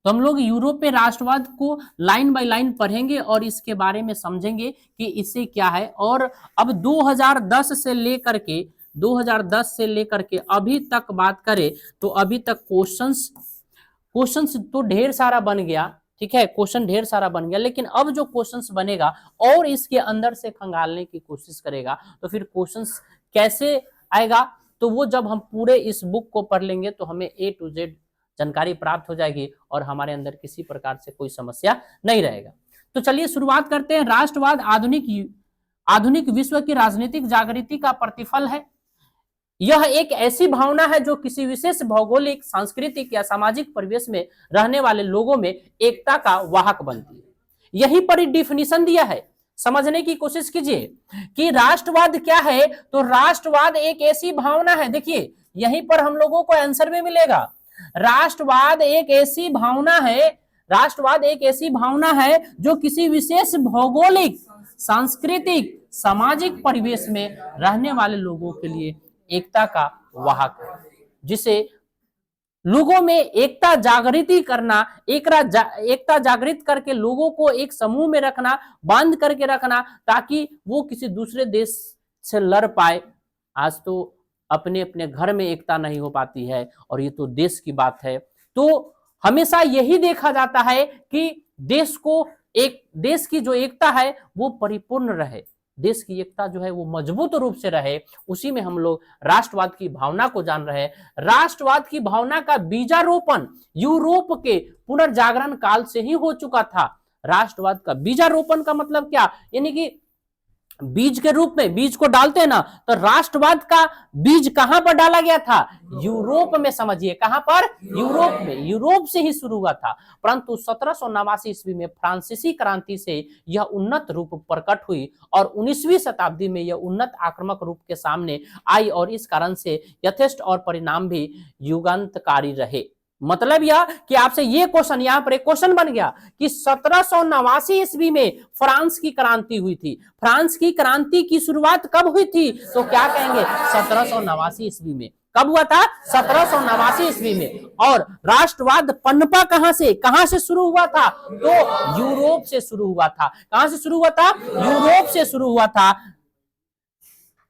तो हम लोग यूरोप में राष्ट्रवाद को लाइन बाय लाइन पढ़ेंगे और इसके बारे में समझेंगे कि इससे क्या है। और अब 2010 से लेकर के अभी तक बात करें तो अभी तक क्वेश्चंस तो ढेर सारा बन गया, ठीक है, क्वेश्चन ढेर सारा बन गया, लेकिन अब जो क्वेश्चंस बनेगा और इसके अंदर से खंगालने की कोशिश करेगा तो फिर क्वेश्चंस कैसे आएगा, तो वो जब हम पूरे इस बुक को पढ़ लेंगे तो हमें A to Z जानकारी प्राप्त हो जाएगी और हमारे अंदर किसी प्रकार से कोई समस्या नहीं रहेगा। तो चलिए शुरुआत करते हैं। राष्ट्रवाद आधुनिक विश्व की राजनीतिक जागृति का प्रतिफल है। यह एक ऐसी भावना है जो किसी विशेष भौगोलिक, सांस्कृतिक या सामाजिक परिवेश में रहने वाले लोगों में एकता का वाहक बनती है। यही पर डिफिनीशन दिया है, समझने की कोशिश कीजिए कि राष्ट्रवाद क्या है। तो राष्ट्रवाद एक ऐसी भावना है, देखिए यहीं पर हम लोगों को आंसर में मिलेगा। राष्ट्रवाद एक ऐसी भावना है जो किसी विशेष भौगोलिक, सांस्कृतिक, सामाजिक परिवेश में रहने वाले लोगों के लिए एकता का वाहक है, जिसे लोगों में एकता जागृति करना, एकता जागृत करके लोगों को एक समूह में रखना, बांध करके रखना, ताकि वो किसी दूसरे देश से लड़ पाए। आज तो अपने अपने घर में एकता नहीं हो पाती है और ये तो देश की बात है। तो हमेशा यही देखा जाता है कि देश की जो एकता है वो परिपूर्ण रहे, देश की एकता जो है वो मजबूत रूप से रहे। उसी में हम लोग राष्ट्रवाद की भावना को जान रहे हैं। राष्ट्रवाद की भावना का बीजारोपण यूरोप के पुनर्जागरण काल से ही हो चुका था। राष्ट्रवाद का बीजारोपण का मतलब क्या, यानी कि बीज के रूप में, बीज को डालते हैं ना, तो राष्ट्रवाद का बीज कहां पर डाला गया था, यूरोप में। समझिए कहां पर, यूरोप में, यूरोप से ही शुरू हुआ था। परंतु 1789 ईस्वी में फ्रांसीसी क्रांति से यह उन्नत रूप प्रकट हुई और 19वीं शताब्दी में यह उन्नत आक्रामक रूप के सामने आई और इस कारण से यथेष्ट और परिणाम भी युगांतकारी रहे। मतलब यह कि आपसे ये क्वेश्चन, यहां पर एक क्वेश्चन बन गया कि 1789 ईस्वी में फ्रांस की क्रांति हुई थी। फ्रांस की क्रांति की शुरुआत कब हुई थी, तो क्या कहेंगे 1789 ईस्वी में। कब हुआ था, 1789 ईस्वी में। और राष्ट्रवाद पनपा कहां से शुरू हुआ था, तो यूरोप से शुरू हुआ था। कहां से शुरू हुआ था, यूरोप से शुरू हुआ था।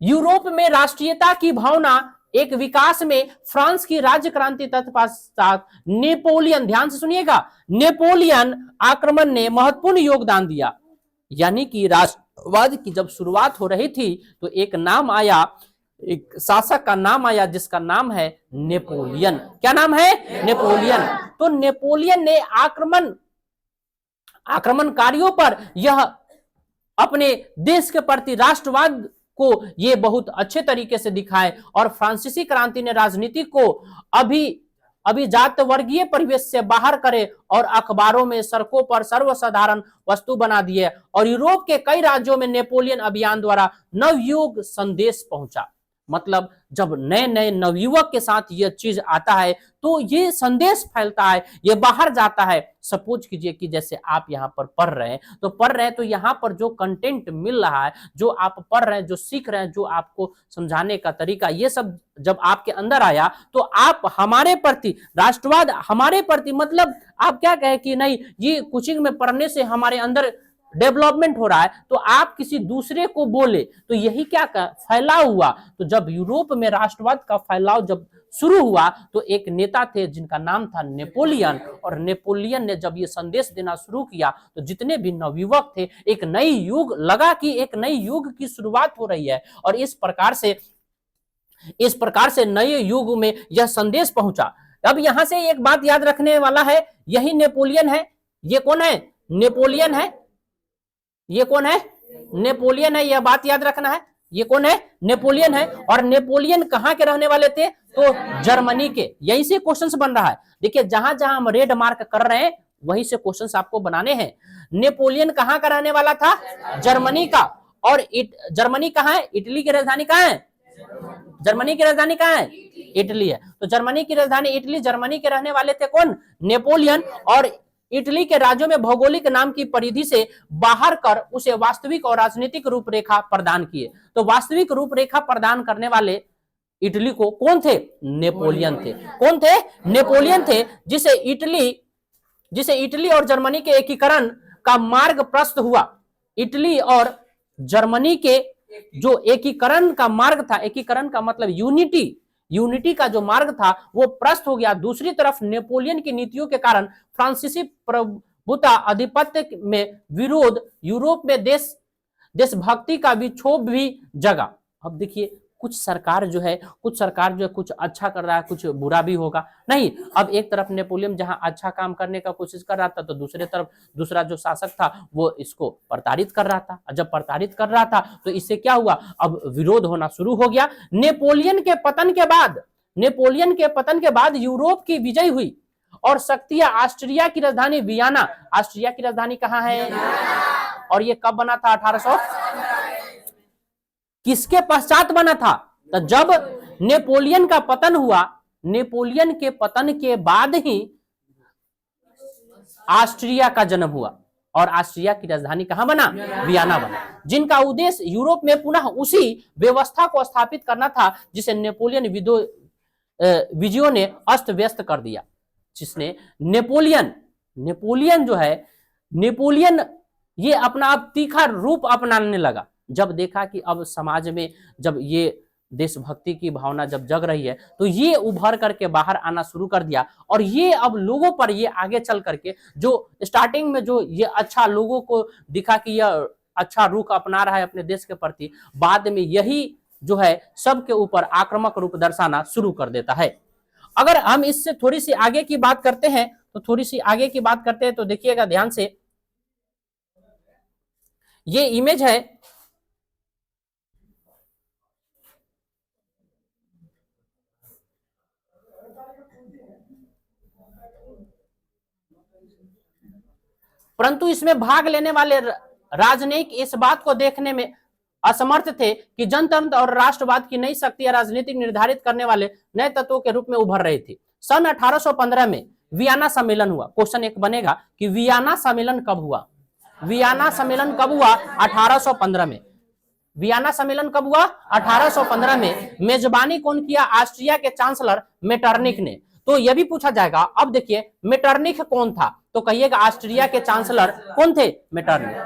यूरोप में राष्ट्रीयता की भावना एक विकास में फ्रांस की राज्य क्रांति तत्पश्चात नेपोलियन, ध्यान से सुनिएगा, नेपोलियन आक्रमण ने महत्वपूर्ण योगदान दिया। यानी कि राष्ट्रवाद की जब शुरुआत हो रही थी तो एक नाम आया, एक शासक का नाम आया जिसका नाम है नेपोलियन। क्या नाम है, नेपोलियन। तो नेपोलियन ने आक्रमणकारियों पर यह अपने देश के प्रति राष्ट्रवाद को ये बहुत अच्छे तरीके से दिखाए और फ्रांसीसी क्रांति ने राजनीति को अभिजात वर्गीय परिवेश से बाहर करे और अखबारों में, सड़कों पर सर्वसाधारण वस्तु बना दिए। और यूरोप के कई राज्यों में नेपोलियन अभियान द्वारा नवयुग संदेश पहुंचा। मतलब जब नए नए नवयुवक के साथ यह चीज आता है तो ये संदेश फैलता है, ये बाहर जाता है। सपोज कीजिए कि जैसे आप यहाँ पर पढ़ रहे हैं तो यहाँ पर जो कंटेंट मिल रहा है, जो आप पढ़ रहे हैं, जो सीख रहे हैं, जो आपको समझाने का तरीका, ये सब जब आपके अंदर आया तो आप हमारे प्रति, राष्ट्रवाद हमारे प्रति, मतलब आप क्या कहें कि नहीं ये कोचिंग में पढ़ने से हमारे अंदर डेवलपमेंट हो रहा है, तो आप किसी दूसरे को बोले तो यही क्या फैलाव हुआ। तो जब यूरोप में राष्ट्रवाद का फैलाव जब शुरू हुआ तो एक नेता थे जिनका नाम था नेपोलियन, और नेपोलियन ने जब ये संदेश देना शुरू किया तो जितने भी नवयुवक थे, एक नई युग लगा कि एक नई युग की शुरुआत हो रही है। और इस प्रकार से नए युग में यह संदेश पहुंचा। अब यहां से एक बात याद रखने वाला है, यही नेपोलियन है। ये कौन है, नेपोलियन है। ये कौन है, नेपोलियन है। यह बात याद रखना है, ये कौन है, नेपोलियन है। और नेपोलियन कहां के रहने वाले थे, तो जर्मनी के। यहीं से क्वेश्चंस बन रहा है। देखिए जहां जहां हम रेड मार्क कर रहे हैं वहीं से क्वेश्चंस आपको बनाने हैं। नेपोलियन कहां का रहने वाला था, जर्मनी का। और जर्मनी कहां है, इटली की राजधानी कहां है, जर्मनी की राजधानी कहां है, इटली है। तो जर्मनी की राजधानी इटली, जर्मनी के रहने वाले थे कौन, नेपोलियन। और इटली के राज्यों में भौगोलिक नाम की परिधि से बाहर कर उसे वास्तविक और राजनीतिक रूपरेखा प्रदान किए। तो वास्तविक रूपरेखा प्रदान करने वाले इटली को कौन थे, नेपोलियन थे। कौन थे, नेपोलियन थे, जिसे इटली जिसे इटली और जर्मनी के एकीकरण का मार्ग प्रशस्त हुआ। इटली और जर्मनी के जो एकीकरण का मार्ग था, एकीकरण का मतलब यूनिटी का जो मार्ग था वो प्रशस्त हो गया। दूसरी तरफ नेपोलियन की नीतियों के कारण फ्रांसीसी प्रभुता आधिपत्य में विरोध, यूरोप में देशभक्ति का विक्षोभ भी जगा। अब देखिए कुछ सरकार जो है कुछ अच्छा कर रहा है, कुछ बुरा भी होगा। नहीं, अब एक तरफ नेपोलियन जहां अच्छा काम करने का कोशिश कर रहा था, तो दूसरे तरफ दूसरा जो शासक था वो इसको प्रताड़ित कर रहा था। जब प्रताड़ित कर रहा था तो इससे क्या हुआ, अब विरोध होना शुरू हो गया। नेपोलियन के पतन के बाद यूरोप की विजय हुई और शक्तियां ऑस्ट्रिया की राजधानी वियना, ऑस्ट्रिया की राजधानी कहां है, और ये कब बना था, 1800 किसके पश्चात बना था, तो जब नेपोलियन का पतन हुआ, नेपोलियन के पतन के बाद ही ऑस्ट्रिया का जन्म हुआ और ऑस्ट्रिया की राजधानी कहां बना, वियना बना, जिनका उद्देश्य यूरोप में पुनः उसी व्यवस्था को स्थापित करना था जिसे नेपोलियन विजयों ने अस्त व्यस्त कर दिया। जिसने नेपोलियन जो है, नेपोलियन ये अपना अब तीखा रूप अपनाने लगा। जब देखा कि अब समाज में जब ये देशभक्ति की भावना जब जग रही है, तो ये उभर करके बाहर आना शुरू कर दिया। और ये अब लोगों पर ये आगे चल करके जो स्टार्टिंग में जो ये अच्छा लोगों को दिखा कि यह अच्छा रुख अपना रहा है अपने देश के प्रति, बाद में यही जो है सबके ऊपर आक्रामक रूप दर्शाना शुरू कर देता है। अगर हम इससे थोड़ी सी आगे की बात करते हैं तो देखिएगा ध्यान से, ये इमेज है, परंतु इसमें भाग लेने वाले राजनयिक इस बात को देखने में असमर्थ थे कि जनतंत्र और राष्ट्रवाद की नई शक्ति या राजनीतिक निर्धारित करने वाले नए तत्वों के रूप में उभर रही थी। सन 1815 में वियना सम्मेलन हुआ। क्वेश्चन एक बनेगा कि वियना सम्मेलन कब हुआ, वियना सम्मेलन कब हुआ, 1815 में। वियना सम्मेलन कब हुआ, 1815 में। मेजबानी कौन किया, ऑस्ट्रिया के चांसलर मेटरनिख ने। तो यह भी पूछा जाएगा। अब देखिए मेटरनिख कौन था, तो कहिएगा ऑस्ट्रिया के चांसलर कौन थे, मेटरनिख।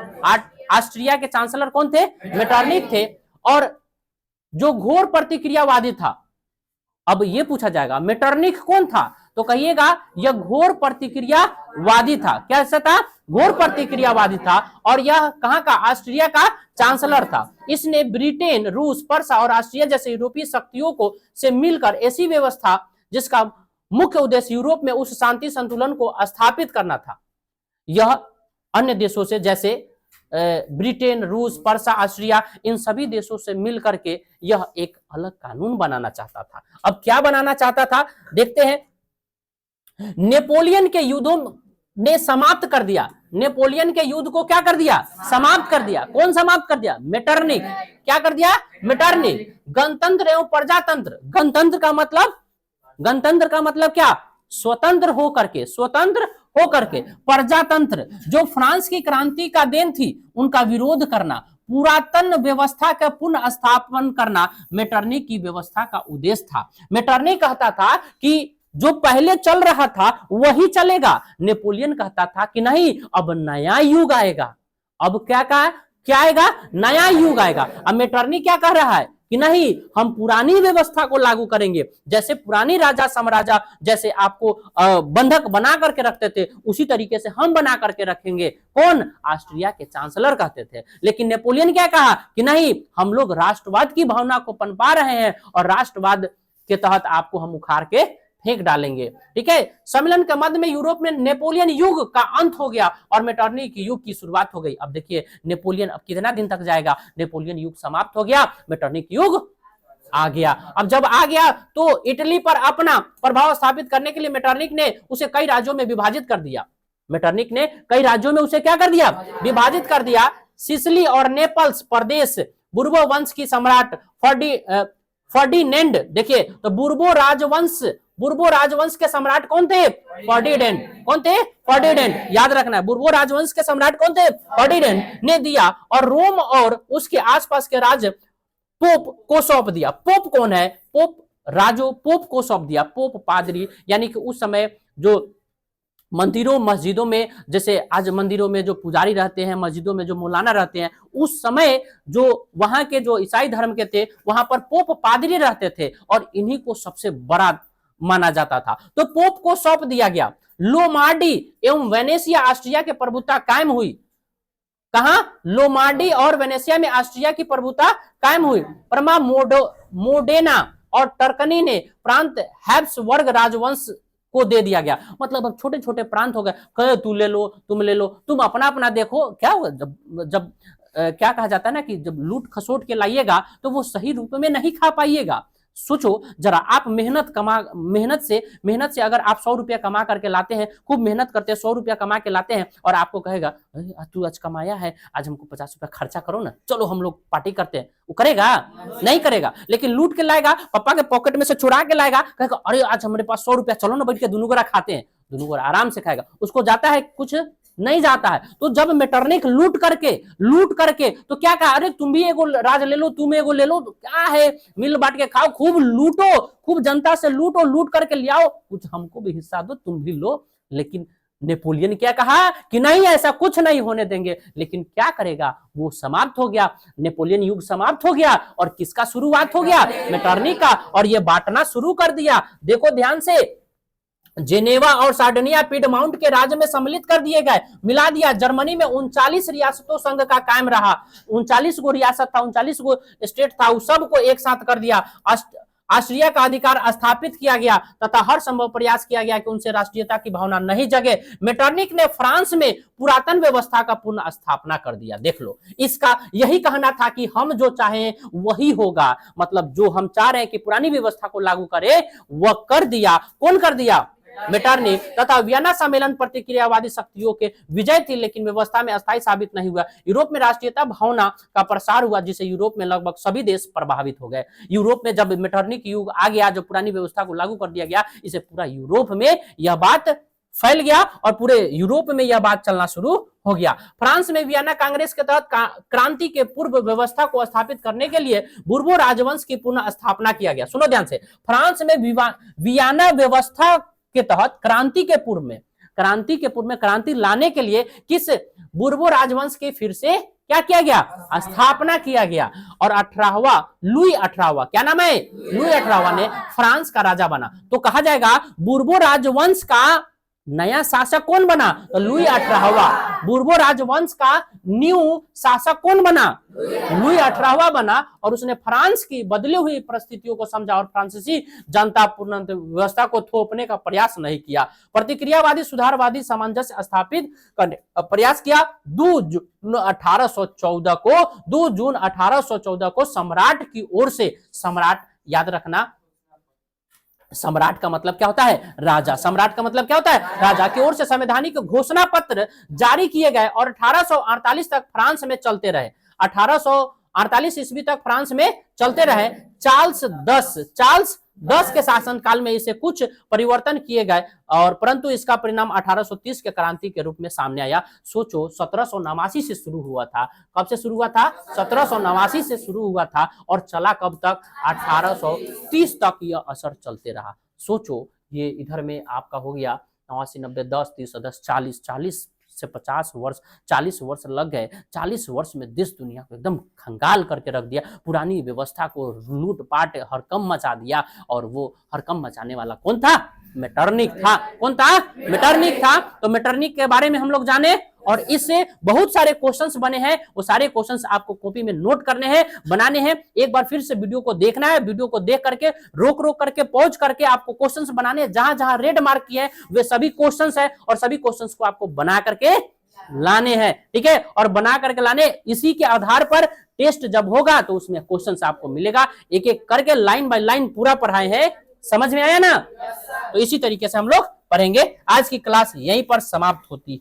ऑस्ट्रिया के चांसलर कौन थे, मेटरनिख थे। और जो घोर प्रतिक्रियावादी था, अब यह पूछा जाएगा मेटरनिख कौन था, तो कहिएगा यह घोर प्रतिक्रियावादी था। कैसा था, घोर प्रतिक्रियावादी था। और यह कहां का, ऑस्ट्रिया का चांसलर था। इसने ब्रिटेन, रूस, पर्सा और ऑस्ट्रिया जैसे यूरोपीय शक्तियों को से मिलकर ऐसी व्यवस्था जिसका मुख्य उद्देश्य यूरोप में उस शांति संतुलन को स्थापित करना था। यह अन्य देशों से जैसे ब्रिटेन, रूस, पर्सा, ऑस्ट्रिया, इन सभी देशों से मिलकर के यह एक अलग कानून बनाना चाहता था। अब क्या बनाना चाहता था, देखते हैं। नेपोलियन के युद्धों ने समाप्त कर दिया, नेपोलियन के युद्ध को क्या कर दिया, समाप्त कर दिया। कौन समाप्त कर दिया, मेटरनिख। क्या कर दिया, मेटरनिख। गणतंत्र एवं प्रजातंत्र, गणतंत्र का मतलब क्या, स्वतंत्र होकर के, प्रजातंत्र जो फ्रांस की क्रांति का देन थी उनका विरोध करना, पुरातन व्यवस्था का पुनः स्थापन करना मेटरनिख की व्यवस्था का उद्देश्य था। मेटरनिख कहता था कि जो पहले चल रहा था वही चलेगा। नेपोलियन कहता था कि नहीं, अब नया युग आएगा। अब क्या आएगा, नया युग आएगा। अब मेटरनिख क्या कह रहा है कि नहीं, हम पुरानी व्यवस्था को लागू करेंगे। जैसे पुरानी राजा साम्राज्य जैसे आपको बंधक बना करके रखते थे, उसी तरीके से हम बना करके रखेंगे। कौन, ऑस्ट्रिया के चांसलर कहते थे। लेकिन नेपोलियन क्या कहा कि नहीं, हम लोग राष्ट्रवाद की भावना को पनपा रहे हैं और राष्ट्रवाद के तहत आपको हम उखाड़ के फेंक डालेंगे। ठीक है। सम्मेलन के मध्य में यूरोप में नेपोलियन युग का अंत हो गया और मेटरनिख युग की शुरुआत हो गई। अब देखिए नेपोलियन अब कितना दिन तक जाएगा, नेपोलियन युग समाप्त हो गया, मेटरनिख युग आ गया। अब जब आ गया तो इटली पर अपना प्रभाव स्थापित करने के लिए मेटरनिख ने उसे कई राज्यों में विभाजित कर दिया। मेटरनिख ने कई राज्यों में उसे क्या कर दिया, विभाजित कर दिया। सिसिली और नेपल्स प्रदेश बुर्बो वंश की सम्राट फर्डिनेंड, देखिए तो बुर्बो राजवंश के सम्राट कौन थे, फर्डिनेंड। याद रखना है, बुर्बो राजवंश के सम्राट कौन थे, फर्डिनेंड ने दिया। और रोम और उसके आसपास के राज्य पोप को सौंप दिया। पोप कौन है, पोप को सौंप दिया। पोप पादरी, यानी कि उस समय जो मंदिरों मस्जिदों में, जैसे आज मंदिरों में जो पुजारी रहते हैं, मस्जिदों में जो मौलाना रहते हैं, उस समय जो वहां के जो ईसाई धर्म के थे, वहां पर पोप पादरी रहते थे और इन्हीं को सबसे बड़ा माना जाता था। तो पोप को सौंप दिया गया। लोमार्डी एवं वेनेसिया ऑस्ट्रिया की प्रभुता कायम हुई। कहां? लोमार्डी और वेनेसिया में ऑस्ट्रिया की प्रभुता कायम हुई। परमा मोडेना और टर्कनी ने प्रांत हैब्सबर्ग राजवंश को दे दिया गया। मतलब अब छोटे छोटे प्रांत हो गए, कहे तू ले लो, तुम ले लो, तुम अपना अपना देखो। क्या होगा जब जब क्या कहा जाता है ना कि जब लूट खसोट के लाइएगा तो वो सही रूप में नहीं खा पाइएगा। सोचो जरा, आप मेहनत से अगर आप 100 रुपया कमा करके लाते हैं, खूब मेहनत करते हैं, 100 रुपया कमा के लाते हैं और आपको कहेगा तू आज कमाया है, आज हमको 50 रुपया खर्चा करो ना, चलो हम लोग पार्टी करते हैं, वो करेगा? नहीं करेगा। लेकिन लूट के लाएगा, पापा के पॉकेट में से चुरा के लाएगा, कहेगा अरे आज हमारे पास 100 रुपया, चलो ना बैठ के दोनों गोरा खाते हैं, दोनों गोरा आराम से खाएगा। उसको जाता है कुछ नहीं जाता है। तो जब मेटरनिक लूट करके तो क्या कहा, अरे तुम भी एगो राज ले लो, तुम एगो ले लो, तो क्या है, मिल बांट के खाओ, खूब लूटो, खूब जनता से लूटो, लूट करके ले आओ, कुछ हमको भी हिस्सा दो, तुम भी लो। लेकिन नेपोलियन क्या कहा कि नहीं, ऐसा कुछ नहीं होने देंगे। लेकिन क्या करेगा, वो समाप्त हो गया, नेपोलियन युग समाप्त हो गया। और किसका शुरुआत हो गया? मेटरनिक का। और ये बांटना शुरू कर दिया। देखो ध्यान से, जेनेवा और सार्डिनिया पीडमाउंट के राज्य में सम्मिलित कर दिए गए, मिला दिया। जर्मनी में 39 रियासतों संघ का कायम रहा। 39 गो रियासत था, 39 गो स्टेट था, उस सबको एक साथ कर दिया। ऑस्ट्रिया का अधिकार स्थापित किया गया तथा हर संभव प्रयास किया गया कि उनसे राष्ट्रीयता की भावना नहीं जगे। मेटरनिक ने फ्रांस में पुरातन व्यवस्था का पुनः स्थापना कर दिया। देख लो, इसका यही कहना था कि हम जो चाहें वही होगा। मतलब जो हम चाह रहे हैं कि पुरानी व्यवस्था को लागू करे, वह कर दिया। कौन कर दिया? मेटरनिक। तथा वियना सम्मेलन प्रतिक्रियावादी शक्तियों के विजय थी, लेकिन व्यवस्था में अस्थायी साबित नहीं हुआ। यूरोप में राष्ट्रीयता भावना का प्रसार हुआ, जिससे यूरोप में लगभग सभी देश प्रभावित हो गए। यूरोप में जब मेटरनिक युग आ गया, जो पुरानी व्यवस्था को लागू कर दिया गया, इसे पूरा यूरोप में यह बात फैल गया और पूरे यूरोप में यह बात चलना शुरू हो गया। फ्रांस में वियना कांग्रेस के तहत क्रांति के पूर्व व्यवस्था को स्थापित करने के लिए बुर्बो राजवंश की पुनः स्थापना किया गया। सुनो ध्यान से, फ्रांस में वियना व्यवस्था के तहत क्रांति के पूर्व में क्रांति लाने के लिए किस बुर्बो राजवंश के फिर से क्या किया गया? स्थापना किया गया। और लुई 18वां, क्या नाम है? लुई 18वां ने फ्रांस का राजा बना। तो कहा जाएगा बुर्बो राजवंश का नया शासक कौन बना? तो लुई 18वां। बुर्बो राजवंश का न्यू शासक कौन बना? लुई 18वां बना। और उसने फ्रांस की बदली हुई परिस्थितियों को समझा और फ्रांसीसी जनता पूर्ण व्यवस्था को थोपने का प्रयास नहीं किया। प्रतिक्रियावादी सुधारवादी सामंजस्य स्थापित करने का प्रयास किया। 2 जून 1814 को सम्राट की ओर से, सम्राट याद रखना, सम्राट का मतलब क्या होता है? राजा। सम्राट का मतलब क्या होता है? राजा की ओर से संवैधानिक घोषणा पत्र जारी किए गए और 1848 तक फ्रांस में चलते रहे। 1848 ईस्वी तक फ्रांस में चलते रहे। चार्ल्स 10 के शासन काल में इसे कुछ परिवर्तन किए गए और परंतु इसका परिणाम 1830 के क्रांति के रूप में सामने आया। सोचो, 1789 से शुरू हुआ था। कब से शुरू हुआ था? 1789 से शुरू हुआ था और चला कब तक? 1830 तक यह असर चलते रहा। सोचो, ये इधर में आपका हो गया 89, 90, 10, 30, 10, 40 से 50 वर्ष, 40 वर्ष लग गए। 40 वर्ष में देश दुनिया को एकदम खंगाल करके रख दिया। पुरानी व्यवस्था को लूटपाट हरकम मचा दिया। और वो हरकम मचाने वाला कौन था? मेटरनिक था। कौन था? मेटरनिक था। तो मेटरनिक के बारे में हम लोग जाने और इससे बहुत सारे क्वेश्चंस बने हैं। वो सारे क्वेश्चंस आपको कॉपी में नोट करने हैं, बनाने हैं। एक बार फिर से वीडियो को देखना है। वीडियो को देख करके रोक करके पॉज करके आपको क्वेश्चंस बनाने हैं। जहां जहां रेड मार्क किए हैं वे सभी क्वेश्चंस है और सभी क्वेश्चंस को आपको बना करके लाने हैं। ठीक है, और बना करके लाने। इसी के आधार पर टेस्ट जब होगा तो उसमें क्वेश्चंस आपको मिलेगा। एक एक करके लाइन बाय लाइन पूरा पढ़ाए हैं। समझ में आया ना? तो इसी तरीके से हम लोग पढ़ेंगे। आज की क्लास यहीं पर समाप्त होती है।